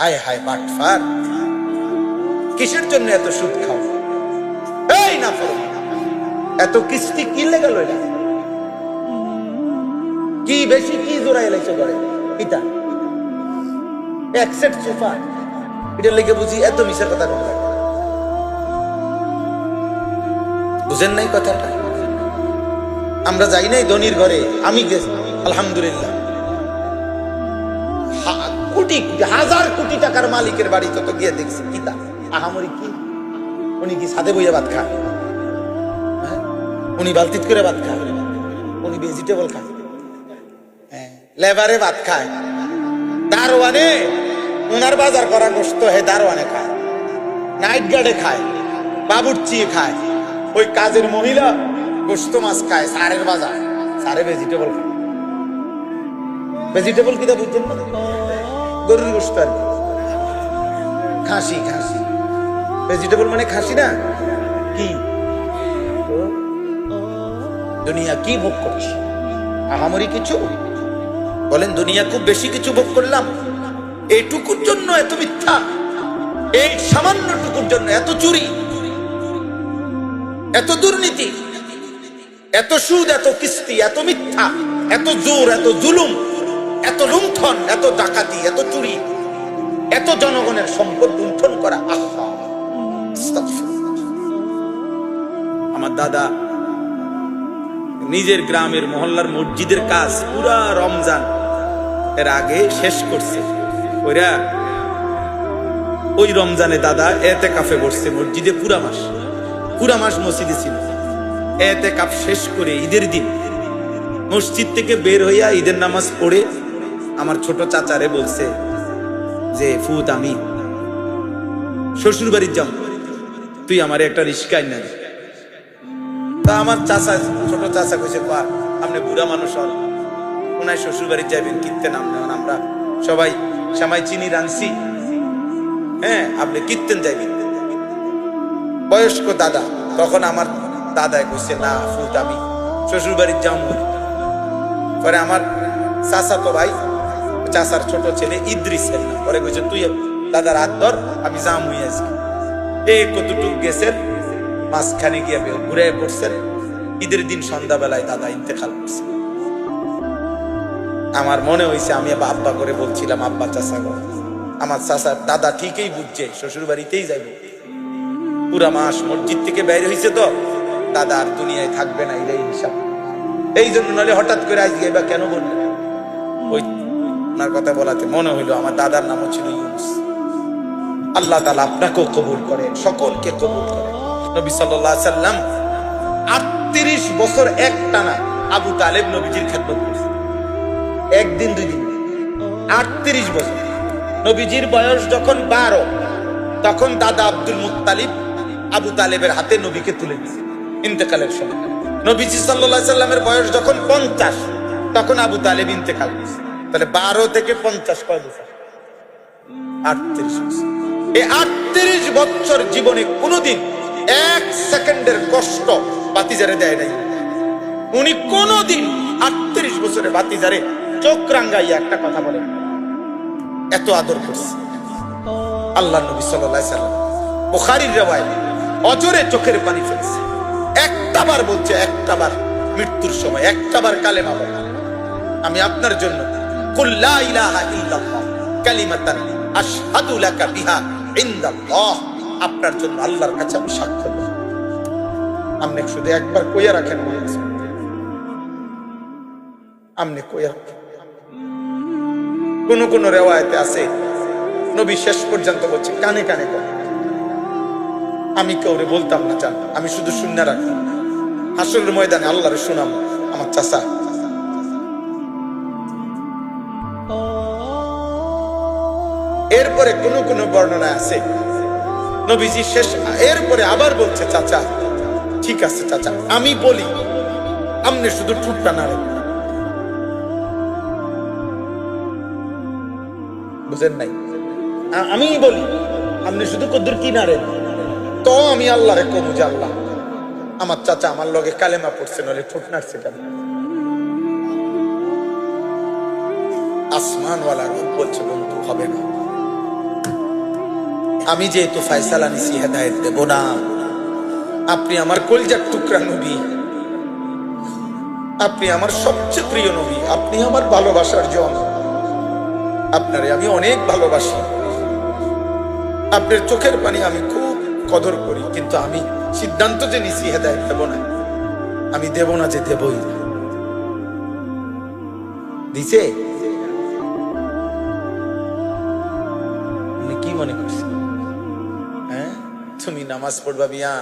হায় হায় বাটফার, কিসের জন্য এত সুদ খাও? এই না এত কিস্তি কি লেগে গেল? এটা কি বেশি কি জোড়াই এলাইছে করে পিতা এক সেট সোফা, এটা লেগে বুঝি এত মিশার কথা বলা? বুঝেন নাই কথাটা? আমরা যাই নাই ধনির ঘরে, আমি গেছি আলহামদুলিল্লাহ, কোটি হাজার কোটি টাকার মালিকের বাড়ি তো গিয়ে দেখছি পিতা আহামরি কি, উনি কি ছাদে বইয়া ভাত খায়? উনি বালতিত করে ভাত খায়, উনি ভেজিটেবল খায়, লেবারে ভাত খায়, দারোয়ানে উনার বাজার করা গোস্ত হে দারোয়ানে খায়, নাইট গার্ডে খায়, বাবুর্চি খায়, ওই কাজের মহিলা গোস্ত মাছ খায়, সারের বাজার সারে ভেজিটেবল খায়। ভেজিটেবল কিটা বুঝছেন না? গরুর গোস্ত আর খাসি, খাসি ভেজিটেবল মানে খাসি না কি? দুনিয়া কি ভোগ করছি? আহামরি কিছু বলেন? দুনিয়া খুব বেশি কিছু ভোগ করলাম? এইটুকুর জন্য এত মিথ্যা, এই সামান্যটুকুর জন্য এত চুরি, এত দুর্নীতি, এত সুদ, এত কিস্তি, এত মিথ্যা, এত জোর, এত জুলুম, এত লুণ্ঠন, এত ডাকাতি, এত চুরি, এত জনগণের সম্পদ লুণ্ঠন করা। আমার দাদা নিজের গ্রামের মহল্লার মসজিদের কাজ পুরা রমজান এর আগে শেষ করছে। ওইরা ওই রমজানে দাদা এতেকাফে বসছে মসজিদে, পুরা মাস মসজিদে ছিল। এতেকাফ শেষ করে ঈদের দিন মসজিদ থেকে বের হইয়া ঈদের নামাজ পড়ে আমার ছোট চাচারে বলছে যে ফুত আমি শ্বশুর বাড়ির যাও, তুই আমার একটা রিস্কা আইনা দে। তা আমার চাচা, ছোট চাচা কইছে পা আপনি বুড়া মানুষ হন, ওনার শ্বশুর বাড়ি যাইবেন কীর্তে নাম নেন, আমরা সবাই সামাই চিনি রানছি, হ্যাঁ আপনি কীর্তেন যাইবেন। বয়স্ক দাদা, তখন আমার দাদায় কইছে না ফুত আমি শ্বশুর বাড়ির যাও। পরে আমার চাচা তো ভাই, চাচার ছোট ছেলে ইদ্রিস না, পরে কইছে তুই দাদার হাত ধর, আমি যাম হই আজকে। এই কতটুক গেছেন, মাঝখানে গিয়ে ঘুরে পড়ছেন। ঈদের দিন সন্ধ্যাবেলায় দাদা ইন্তেকাল করছে। আমার মনে হয়েছে আমি আব্বা করে বলছিলাম আব্বা চাচা গো, আমার চাচা দাদা ঠিকই বুঝছে শ্বশুর বাড়িতেই যাইব। পুরা মাস মসজিদ থেকে বের হয়েছে তো দাদা আর দুনিয়ায় থাকবে না, এটাই হিসাব। এই জন্য নাহলে হঠাৎ করে আজকে এবার কেন বললেন? ওই ওনার কথা বলাতে মনে হইলো আমার দাদার নামও ছিল ইউনুস। আল্লাহ তাআলা আপনাকেও কবুল করেন, সকলকে কবুল করেন। নবী সাল্লাল্লাহু আলাইহি সাল্লাম 38 বছর একটানা আবু তালেব নবীজির খেদমত করেছে, একদিন দুই দিন, 38 বছর। নবীজির বয়স যখন 12, তখন দাদা আব্দুল মুত্তালিব আবু তালেবের হাতে নবীকে তুলে দিয়েছে ইন্তেকালের সময়। নবীজি সাল্লাল্লাহু আলাইহি সাল্লামের বয়স যখন 50, তখন আবু তালেব ইন্তেকাল করেছে। তাহলে 12 থেকে 50 কয় বছর? 38 বছর। এই 38 বছর জীবনে কোনোদিন এক সেকেন্ডের কষ্ট বাতিজারে দেয় নাই উনি। কোনোদিন 38 বছরে বাতিজারে চোখ রাঙ্গাইয়া একটা কথা বলে, এত আদর করছে আল্লাহ নবী সাল্লাল্লাহু আলাইহি সাল্লাম। বুখারীর রিওয়ায়াত, অজরে চোখের পানি ফেলছে। একটাবার বলছে, একটাবার মৃত্যুর সময় একটাবার কালেমা বলে, আমি আপনার জন্য কুল লা ইলাহা ইল্লাল্লাহ কালিমাতান আশহাদু লাকা বিহা ইনদাল্লাহ, আপনার জন্য আল্লাহর কাছে আমি সাক্ষ্য দেব। আপনি শুধু একবার কইয়া রাখেন, আপনি কইয়া রাখেন। কোন রিওয়ায়াতে আছে নবী শেষ পর্যন্ত বলছে কানে কানে কর, আমি কাউরে বলতাম না, জান আমি শুধু শুনে রাখতাম, হাসরের ময়দানে আল্লাহরে শুনাম আমার চাচা। এরপরে কোন বর্ণনা আছে নবীজি শেষ, এরপরে আবার বলছে চাচা ঠিক আছে চাচা আমি বলি, আপনি শুধু ঠুটটা নাড়েন। বুঝেন নাই? আমি বলি, আপনি শুধু কদ্দুর কি নাড়েন, তো আমি আল্লাহরে কবু যে আল্লাহ আমার চাচা আমার লগে কালেমা পড়ছে, নলে ঠোঁট নাড়ছে কেন? আসমানওয়ালা রূপ বলছে বন্ধু হবে না, আমি যেহেতু ফয়সালা নিছি হেদায়েত দেব না। আপনি আমার কলিজার টুকরা নবী, আপনি আমার সবচেয়ে প্রিয় নবী, আপনি আমার ভালোবাসার জন। আপনারে আমি অনেক ভালোবাসি, আপনার চোখের পানি আমি খুব কদর করি, কিন্তু আমি সিদ্ধান্ত যে নিছি হেদায়েত দেব না। আমি দেব না যে দেবই না। দিছে? কি মনে করছি? হ্যাঁ, তুমি নামাজ পড়বা মিয়া,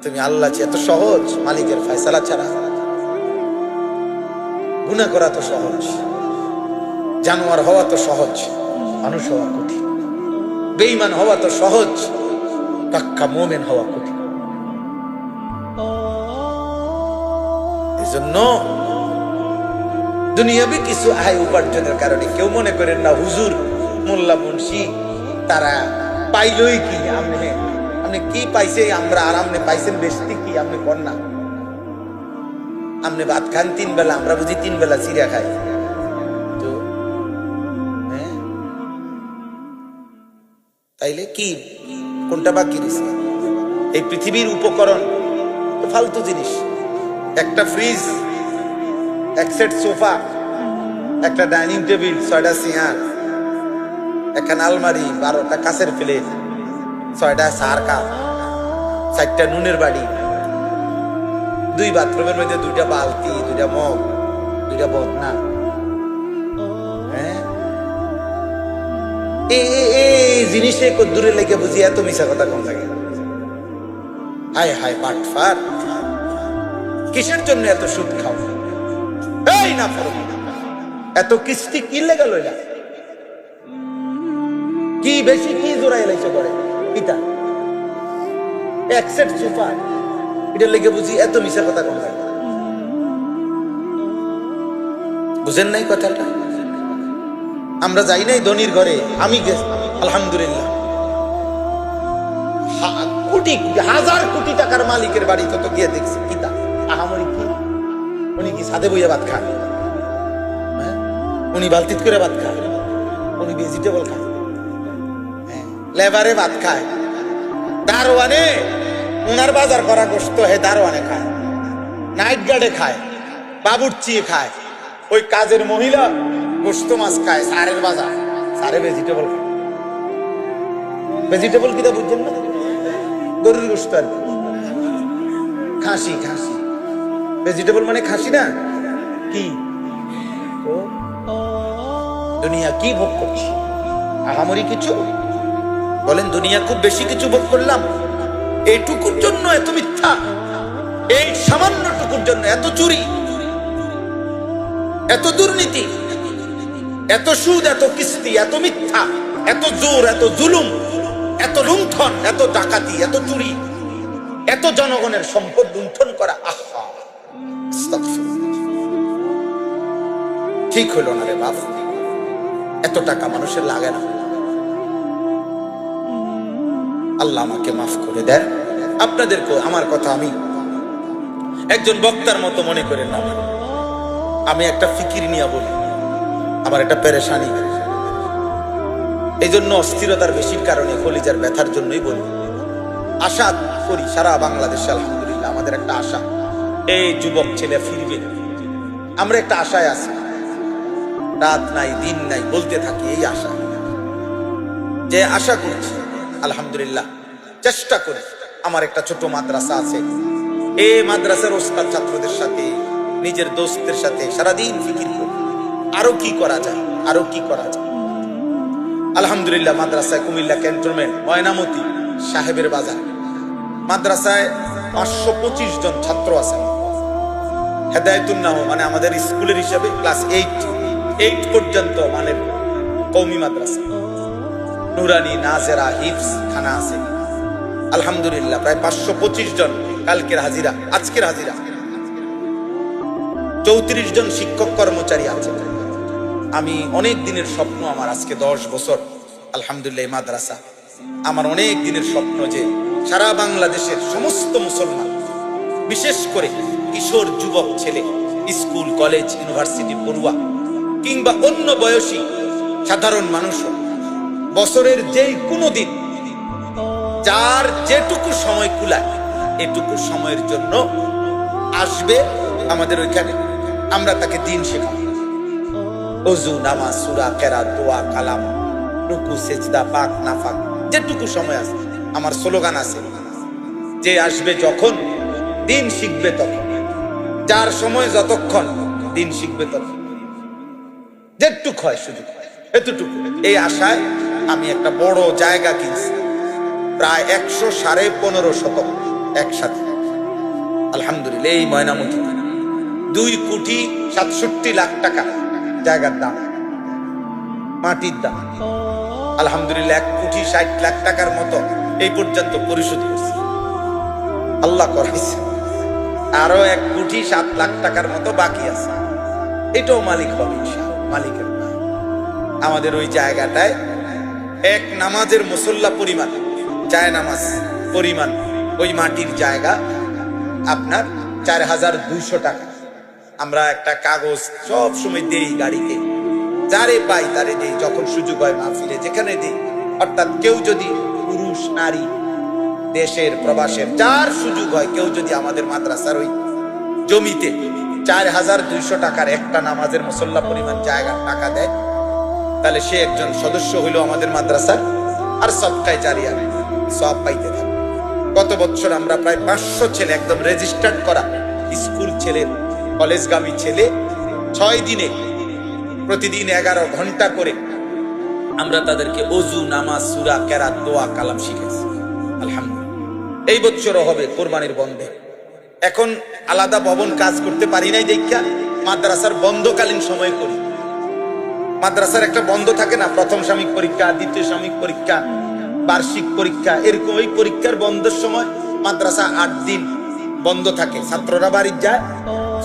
তুমি আল্লাহ এত সহজ? মালিকের ফয়সালা ছাড়া গুনাহ করা তো সহজ, জানোয়ার হওয়া তো সহজ, মানুষ হওয়া কঠিন। বেঈমান হওয়া তো সহজ, পাক্কা মুমিন হওয়া কঠিন। এজন্য দুনিয়াবি কিছু আয় উপার্জনের কারণে কেউ মনে করেন না হুজুর মোল্লা মুন্সি তারা পাইলই কি, আপনি কি পাইছে আমরা, আর আপনি পাইছেন বেশি কি? আপনি কর না, আপনি ভাত খান 3 বেলা, আমরা বুঝি 3 বেলা চিড়া খাই। তো তাইলে কি কোনটা বাকি রয়েছে? এই পৃথিবীর উপকরণ তো ফালতু জিনিস। একটা ফ্রিজ, এক সেট সোফা, একটা ডাইনিং টেবিল, 6টা চেয়ার, একখান আলমারি, 12টা কাঁচের প্লেট, 6টা চার কাপ, 4টা নুনের বাড়ি, 2 বাথরুমের মধ্যে 2টা বালতি, 2টা মগ, 2টা বদনা। হ্যাঁ, এই জিনিসে দূরে লেগে বুঝি এত মিশা কথা কম লাগে। হায় হায় বাটফার, কিসের জন্য এত সুদ খাও? এই না এত কিস্তি কি লেগে লইলা? কি বেশি কি জোড়াই লাইছে করে ইটা এক সেট সোফা, এটা লেগে বুঝি এত মিশা কথা কম লাগে। বুঝেন নাই কথাটা? আমরা যাই নাই ধনির ঘরে, আমি গেছি আলহামদুলিল্লাহ, কোটি হাজার কোটি টাকার মালিকের বাড়ি তো গিয়ে দেখছি। কিতা আহামরি কি? উনি কি সাদে বইয়া ভাত খান? উনি বালতিত করে ভাত খায়, উনি ভেজিটেবল খায়, লেবারে ভাত খায়, দারোয়ানে উনার বাজার করা গোশত হে দারোয়ানে খায়, নাইট গার্ডে খায়, বাবুর্চি খায়, ওই কাজের মহিলা গোশত মাছ খায়, সারের বাজার, সারে ভেজিটেবল খায়। ভেজিটেবল কিটা বুঝছেন না? গরুর গোশত আর কি, খাসি। খাসি ভেজিটেবল মানে খাসি না কি? দুনিয়া কি ভোগ করছি? আহামরি কিছু বলেন? দুনিয়া খুব বেশি কিছু ভোগ করলাম? এইটুকুর জন্য এত মিথ্যা, এই সামান্যটুকুর জন্য এত চুরি, এত দুর্নীতি, এত সুদ, এত কিস্তি, এত মিথ্যা, এত জোর, এত জুলুম, এত লুণ্ঠন, এত ডাকাতি, এত চুরি, এত জনগণের সম্পদ লুণ্ঠন করা। আহা, ঠিক হইল না রে বাপ, এত টাকা মানুষের লাগে না। আল্লাহ আমাকে মাফ করে দেন। আপনাদেরকে আমার কথা আমি একজন বক্তার মতো মনে করেন না, আমি একটা ফিকির নিয়ে বলি, আমার একটা পেরেশানি, এই জন্য অস্থিরতার বেশির কারণে কলিজার ব্যথার জন্যই বলি। আশা করি সারা বাংলাদেশে আলহামদুলিল্লাহ আমাদের একটা আশা, এই যুবক ছেলে ফিরবে, আমরা একটা আশায় আছি, রাত নাই দিন নাই বলতে থাকি এই আশা, যে আশা করছি আলহামদুলিল্লাহ, চেষ্টা করি। আমার একটা ছোট মাদ্রাসা আছে, এই মাদ্রাসার ওস্তাদ ছাত্রদের সাথে, নিজের দোস্তদের সাথে সারাদিন ফিকির করি আরো কি করা যায়, আরো কি করা যায়। আলহামদুলিল্লাহ মাদ্রাসায় কুমিল্লা ক্যান্টনমেন্ট, ময়নামতি, সাহেবের বাজার মাদ্রাসায় 525 জন ছাত্র আছেন। হেদায়েতুন্নাহ মানে আমাদের স্কুলের হিসাবে ক্লাস 8 পর্যন্ত মানে কওমি মাদ্রাসা, নুরানি, নাজেরা, হিফজ খানা আছে আলহামদুলিল্লাহ। প্রায় 525 জন কালকের হাজিরা, আজকের হাজিরা 34 জন শিক্ষক কর্মচারী আছে। আমি অনেক দিনের স্বপ্ন আমার, আজকে 10 বছর আলহামদুলিল্লাহ মাদ্রাসা আমার অনেক দিনের স্বপ্ন, যে সারা বাংলাদেশের সমস্ত মুসলমান, বিশেষ করে কিশোর যুবক ছেলে, স্কুল কলেজ ইউনিভার্সিটি পড়ুয়া কিংবা অন্য বয়সী সাধারণ মানুষ বছরের যেই কোনো দিন যার যেটুকু সময় কুলায় এটুকু সময়ের জন্য আসবে আমাদের ওইখানে, আমরা তাকে দিন শেখাবো। ওযু, নামাজ, সূরা, কেরাত, দোয়া, কালাম, রুকু, সেজদা, পাক নাফাক, যেটুকু সময় আছে। আমার স্লোগান আছে, যে আসবে যখন দিন শিখবে তখন, যার সময় যতক্ষণ দিন শিখবে তখন, যেটুক হয় শুধু এতটুকু। এই আশায় আমি একটা বড় জায়গা কিনছি, প্রায় 115.5 শতক একসাথে, আলহামদুলিল্লাহ। এই ময়নামতি 2,67,00,000 টাকা জায়গার দাম, মাটির দাম। আলহামদুলিল্লাহ 1,60,00,000 টাকার মতো এই পর্যন্ত পরিশোধ করছি, আল্লাহ করাইছে। আরো 1,07,00,000 টাকার মতো বাকি আছে, এটাও মালিক হবে মালিকের। আমাদের ওই জায়গাটায় এক নামাজের মুসল্লা পরিমাণ, জায় নামাজ পরিমাণ ওই মাটির জায়গা আপনার 4,200 টাকা। আমরা একটা কাগজ সব সময় দেই গাড়িতে, যারে পাই তারে দেই, যখন সুযোগ হয় মাহফিলে যেখানে দেই। অর্থাৎ কেউ যদি, পুরুষ নারী, দেশের প্রবাসের, যার সুযোগ হয়, কেউ যদি আমাদের মাদ্রাসার ওই জমিতে 4,200 টাকার একটা নামাজের মুসল্লা পরিমাণ জায়গার টাকা দেয়, তাহলে সে একজন সদস্য হইল আমাদের মাদ্রাসার, আর সবটাই জারিয়া সব পাইতে থাকে। গত বছর আমরা প্রায় 500 ছেলে, একদম রেজিস্টার্ড করা স্কুল ছেলে, কলেজগামী ছেলে, 6 দিনে প্রতিদিন 11 ঘন্টা করে আমরা তাদেরকে ওযু, নামাজ, সূরা, কেরাত, দোয়া, কালাম শিখেছি, আলহামদুলিল্লাহ। এই বছরও হবে কোরবানির বন্ধে। এখন আলাদা ভবন কাজ করতে পারি নাই দেখা মাদ্রাসার বন্ধকালীন সময় করি। মাদ্রাসার একটা বন্ধ থাকে না, প্রথম সাময়িক পরীক্ষা, দ্বিতীয় সাময়িক পরীক্ষা, বার্ষিক পরীক্ষা, এরকম। ওই পরীক্ষার বন্ধের সময় মাদ্রাসা 8 দিন বন্ধ থাকে, ছাত্ররা বাড়ি যায়,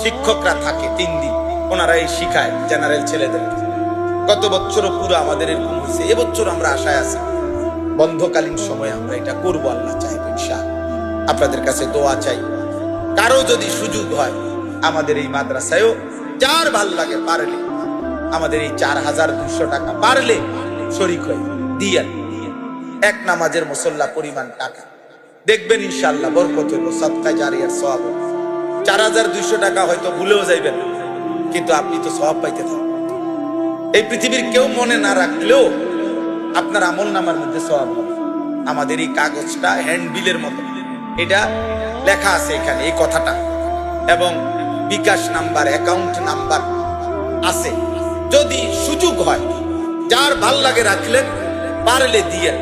শিক্ষকরা থাকে 3 দিন, ওনারা এই শিখায় জেনারেল ছেলেদের। গত বছরও পুরো আমাদের এরকম হয়েছে। এবছর আমরা আশায় আছি বন্ধকালীন সময় আমরা এটা করবো, আল্লাহ চাইবে ইনশাআল্লাহ। আপনাদের কাছে দোয়া চাই, কারো যদি সুযোগ হয় আমাদের এই মাদ্রাসায়ও, যার ভাল লাগে পারলে আমাদের এই 4,200 টাকা পারলে শরীক হয়ে দিয়েন, এক নামাজের মুসল্লা পরিমাণ টাকা, দেখবেন ইনশাআল্লাহ বরকত হইব, সদকা জারিয়ার সওয়াব। 4,200 টাকা হয়তো ভুলেও যাইবেন, কিন্তু আপনি তো সওয়াব পাইতে থাকবেন। এই পৃথিবীর কেউ মনে না রাখলেও আপনার আমলনামার মধ্যে সওয়াব হবে। আমাদের এই কাগজটা হ্যান্ডবিলের মতো, এটা লেখা আছে এখানে এই কথাটা, এবং বিকাশ নাম্বার, অ্যাকাউন্ট নাম্বার আছে। যদি সুযোগ হয়, যার ভাল লাগে রাখলেন, পারলে দিয়েন,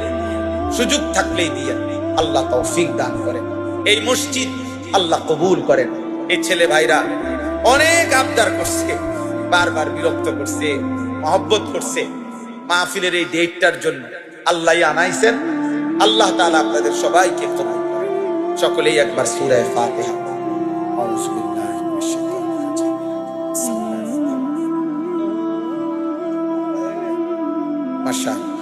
সুযোগ থাকলেই দিয়েন। আল্লাহ তৌফিক দান করেন, এই মসজিদ আল্লাহ কবুল করেন। এই ছেলে ভাইরা অনেক আবদার করছে, বারবার বিরক্ত করছে, মহব্বত করছে মাহফিলের এই ডেটটার জন্য। আল্লাহ আনাইছেন, আল্লাহ তাআলা আপনাদের সবাইকে কবুল করেন। সকলেই একবার সূরা ফাতিহা। আউযু বিল্লাহি মিনাশ শাইতানির রাজিম। মাশাআল্লাহ।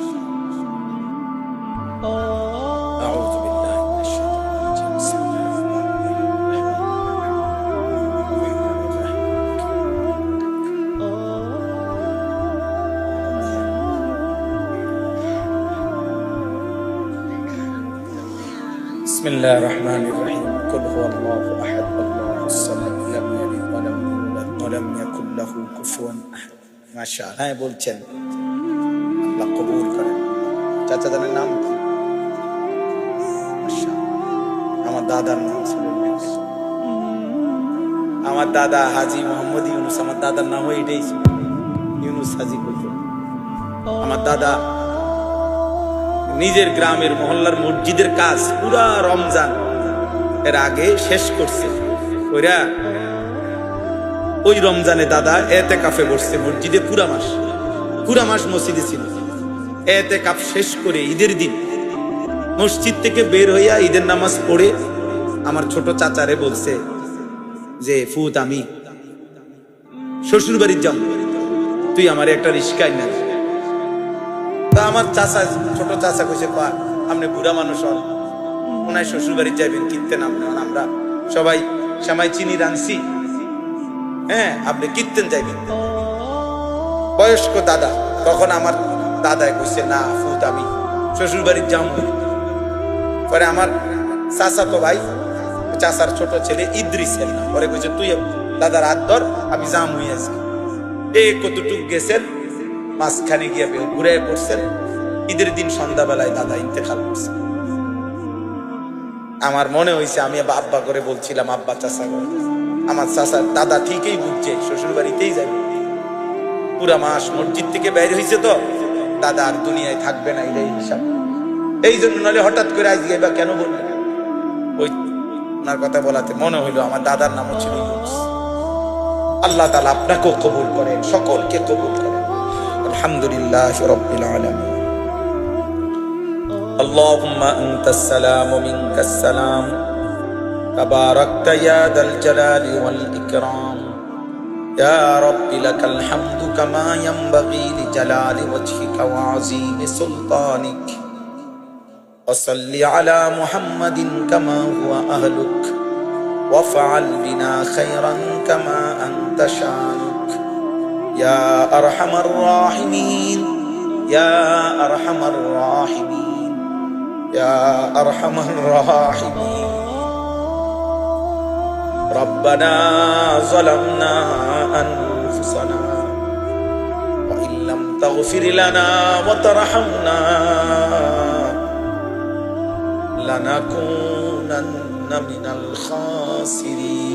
আউযু বিল্লাহি মিনাশ শাইতানির রাজিম। বিসমিল্লাহির রহমানির রহিম। কুল হুয়াল্লাহু আহাদ, আল্লাহুস সামাদ, লাম ইয়ালিদ ওয়া লাম ইউলাদ ওয়া লাম ইয়াকুল লাহু কুফুয়ান আহাদ। মাশাআল্লাহ। হ্যাঁ, বলছেন আল্লাহ কবুল করেন। চাচা জানের নাম কি? আমার দাদার নাম ছিল, আমার দাদা হাজী মোহাম্মদ ইউনুস, আমার দাদার নামও এটাই ছিল, ইউনুস হাজী কইত। আমার দাদা নিজের গ্রামের মহল্লার মসজিদের কাজ পুরা রমজান এর আগে শেষ করছে। ওরা ওই রমজানে দাদা এতেকাফে বসছে মসজিদে, পুরা মাস মসজিদে ছিল। এতেকাফ শেষ করে ঈদের দিন মসজিদ থেকে বের হইয়া ঈদের নামাজ পড়ে আমার ছোট চাচারে বলছে যে, ফুত আমি শ্বশুর বাড়ির যাও, তুই আমার একটা রিস্কায় না। তা আমার চাচা, ছোট চাচা কইছে, পা আপনি বুড়া মানুষ হন, ওনায় শ্বশুর বাড়ি যাইবেন, কীর্তেন আপনি, আমরা সবাই সামাই চিনি রানছি, হ্যাঁ আপনি কীর্তেন যাইবেন। বয়স্ক দাদা, তখন আমার দাদায় কইছে, না ফুত আমি শ্বশুর বাড়ির যাও। পরে আমার চাচা তো ভাই, চাচার ছোট ছেলে ইদ্রিস এর নাম, পরে কইছে তুই দাদার হাত ধর, আমি জাম হয়ে আজকে এই কতটুক গেছেন, মাঝখানে গিয়ে ঘুরে পড়ছেন। ঈদের দিন সন্ধ্যাবেলায় দাদা ইন্তেকাল করছে। আমার মনে হয়েছে আমি আব্বা করে বলছিলাম আব্বা চাচা করে, আমার চাচা দাদা ঠিকই বুঝছে শ্বশুর বাড়িতেই যাবে। পুরা মাস মসজিদ থেকে বের হয়েছে তো, দাদা আর দুনিয়ায় থাকবে না, এটাই হিসাব। এই জন্য নলে হঠাৎ করে আজকে বা কেন বললেন, ওই ওনার কথা বলাতে মনে হইলো আমার দাদার নামও ছিল ইউনুস। আল্লাহ তাআলা আপনাকেও কবুল করেন, সকলকে কবুল করেন। আলহামদুলিল্লাহ রাব্বিল আলামিন। আল্লাহুম্মা আনতাস সালাম ওয়া মিনকাস সালাম, তাবারাকতা ইয়া দাল জালালি ওয়াল ইকরাম। ইয়া রাব্বি লাকাল হামদু কামা ইয়ানবাগি লিজালালি ওয়াজহিকা ওয়া আযীমি সুলতানিক। وصل على محمد كما هو أهلك، وافعل بنا خيرا كما أنت شانك، يا أرحم الراحمين يا أرحم الراحمين يا أرحم الراحمين. ربنا ظلمنا أنفسنا وإن لم تغفر لنا وترحمنا لنكونن من الخاسرين.